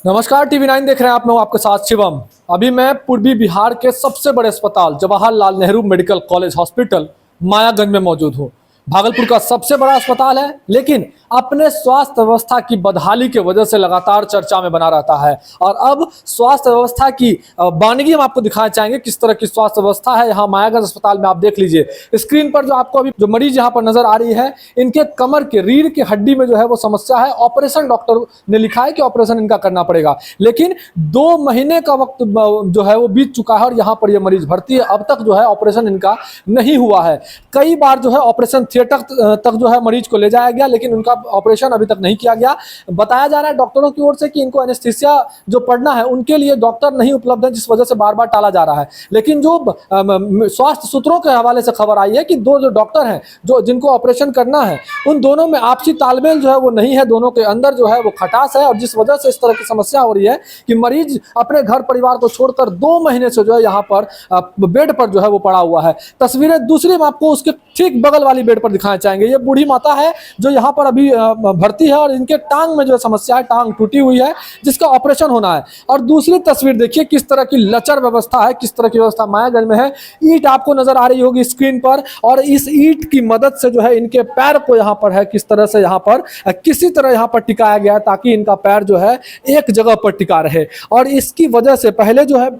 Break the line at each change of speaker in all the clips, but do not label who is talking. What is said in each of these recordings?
नमस्कार, टीवी 9 देख रहे हैं आप। मैं आपके साथ शिवम। अभी मैं पूर्वी बिहार के सबसे बड़े अस्पताल Jawaharlal Nehru medical college hospital Mayaganj में मौजूद हूँ। भागलपुर का सबसे बड़ा अस्पताल है, लेकिन अपने स्वास्थ्य व्यवस्था की बदहाली की वजह से लगातार चर्चा में बना रहता है। और अब स्वास्थ्य व्यवस्था की वानगी हम आपको दिखाना चाहेंगे, किस तरह की स्वास्थ्य व्यवस्था है यहाँ मायागंज अस्पताल में। आप देख लीजिए स्क्रीन पर जो आपको अभी जो मरीज यहाँ पर नजर आ रही है, इनके कमर के रीढ़ की हड्डी में जो है वो समस्या है। ऑपरेशन डॉक्टर ने लिखा है कि ऑपरेशन इनका करना पड़ेगा, लेकिन 2 महीने का वक्त जो है वो बीत चुका है और यहाँ पर ये मरीज भर्ती है। अब तक जो है ऑपरेशन इनका नहीं हुआ है। कई बार जो है ऑपरेशन थिएटर तक जो है मरीज को ले जाया गया, लेकिन उनका ऑपरेशन अभी तक नहीं किया गया। बताया जा रहा है डॉक्टरों की ओर से कि इनको एनेस्थीसिया जो पड़ना है उनके लिए डॉक्टर नहीं उपलब्ध है, जिस वजह से बार बार टाला जा रहा है। लेकिन जो स्वास्थ्य सूत्रों के हवाले से खबर आई है कि दो जो डॉक्टर हैं जो जिनको ऑपरेशन करना है, उन दोनों में आपसी तालमेल जो है वो नहीं है। दोनों के अंदर जो है वो खटास है, और जिस वजह से इस तरह की समस्या हो रही है कि मरीज अपने घर परिवार को छोड़कर 2 महीने से जो है यहाँ पर बेड पर जो है वो पड़ा हुआ है। तस्वीरें दूसरी हम आपको उसके ठीक बगल वाली बेड पर दिखाना चाहेंगे। ये बूढ़ी माता है जो यहाँ पर अभी भर्ती है, और इनके टांग में जो समस्या है, टांग टूटी हुई है जिसका ऑपरेशन होना है। और दूसरी तस्वीर देखिए किस तरह की लचर व्यवस्था है, किस तरह की व्यवस्था मायागंज में है। ईंट आपको नजर आ रही होगी स्क्रीन पर, और इस ईंट की मदद से जो है इनके पैर को यहाँ पर है किस तरह से यहाँ पर किसी तरह यहाँ पर टिकाया गया, ताकि इनका पैर जो है एक जगह पर टिका रहे। और इसकी वजह से पहले जो है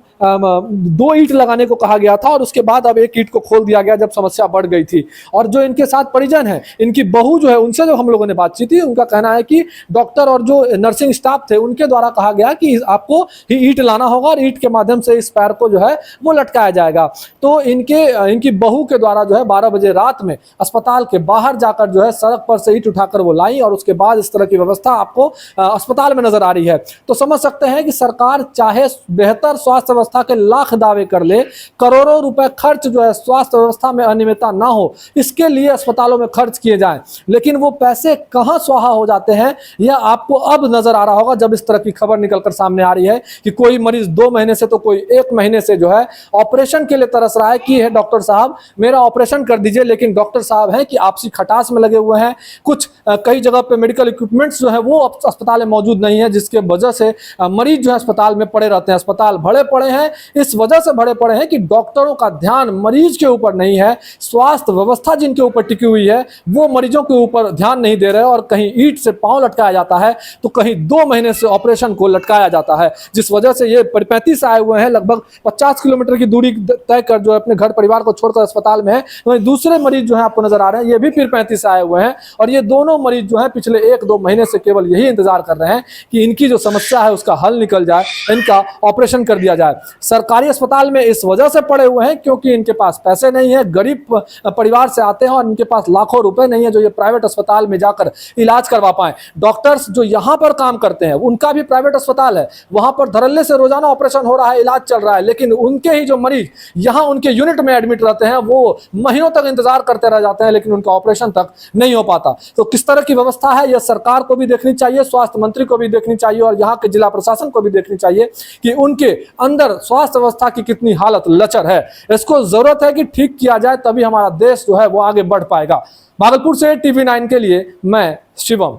2 ईंट लगाने को कहा गया था, और उसके बाद अब 1 ईंट को खोल दिया गया जब समस्या बढ़ गई थी। और जो इनके साथ परिजन है, इनकी बहू जो है, उनसे जो हम लोगों ने बातचीत की, उनका कहना है कि डॉक्टर और जो नर्सिंग स्टाफ थे उनके द्वारा कहा गया कि आपको ही ईंट लाना होगा और ईंट के माध्यम से इस पैर को जो है वो लटकाया जाएगा। तो इनकी बहू के द्वारा जो है 12 बजे रात में अस्पताल के बाहर जाकर जो है सड़क पर से ईंट उठाकर वो लाई, और उसके बाद इस तरह की व्यवस्था आपको अस्पताल में नजर आ रही है। तो समझ सकते हैं कि सरकार चाहे बेहतर स्वास्थ्य व्यवस्था के लाख दावे कर ले, करोड़ों रुपए खर्च जो है स्वास्थ्य व्यवस्था में अनियमितता ना हो इसके लिए अस्पतालों में खर्च किए जाएं, लेकिन वो पैसे कहां स्वाहा हो जाते हैं यह आपको अब नजर आ रहा होगा, जब इस तरह की खबर निकलकर सामने आ रही है कि कोई मरीज 2 महीने से तो कोई 1 महीने से जो है ऑपरेशन के लिए तरस रहा है कि है डॉक्टर साहब मेरा ऑपरेशन कर दीजिए। लेकिन डॉक्टर साहब हैं कि आपसी खटास में लगे हुए हैं। कुछ कई जगह पे मेडिकल इक्विपमेंट्स जो है वो अस्पताल में मौजूद नहीं है, जिसके वजह से मरीज जो है अस्पताल में पड़े रहते हैं। अस्पताल भरे पड़े हैं, इस वजह से भरे पड़े हैं कि डॉक्टरों का ध्यान मरीज के ऊपर नहीं है। स्वास्थ्य व्यवस्था जिनके ऊपर टिकी हुई है वो मरीजों के ऊपर ध्यान नहीं दे रहे, और कहीं ईंट से पांव लटकाया जाता है तो कहीं 2 महीने से ऑपरेशन को लटकाया जाता है, जिस वजह से ये परिपैंती से आए हुए हैं। लगभग 50 किलोमीटर की दूरी तय कर जो अपने घर परिवार को छोड़कर अस्पताल में है। वहीं दूसरे मरीज जो है आपको नजर आ रहे हैं, ये भी परिपैंती से आए हुए हैं, और ये दोनों मरीज जो है पिछले 1-2 महीने से केवल यही इंतजार कर रहे हैं कि इनकी जो समस्या है उसका हल निकल जाए, इनका ऑपरेशन कर दिया जाए। सरकारी अस्पताल में इस वजह से पड़े हुए हैं क्योंकि इनके पास पैसे नहीं है, गरीब परिवार से आते हैं और इनके पास लाखों रुपए नहीं है जो ये प्राइवेट अस्पताल में जाकर इलाज करवा पाए। डॉक्टर्स जो यहाँ पर काम करते हैं उनका भी प्राइवेट अस्पताल है, वहां पर धड़ल्ले से रोजाना ऑपरेशन हो रहा है, इलाज चल रहा है, लेकिन उनके ही जो मरीज यहाँ उनके यूनिट में एडमिट रहते हैं वो महीनों तक इंतजार करते रह जाते हैं, लेकिन उनका ऑपरेशन तक नहीं हो पाता। तो किस तरह की व्यवस्था है यह सरकार को भी देखनी चाहिए, स्वास्थ्य मंत्री को भी देखनी चाहिए, और यहाँ के जिला प्रशासन को भी देखनी चाहिए कि उनके अंदर स्वास्थ्य व्यवस्था की कितनी हालत लचर है। इसको जरूरत है कि ठीक किया जाए, तभी हमारा देश जो है वो आगे बढ़ पाएगा। भागलपुर से टीवी 9 के लिए मैं शिवम।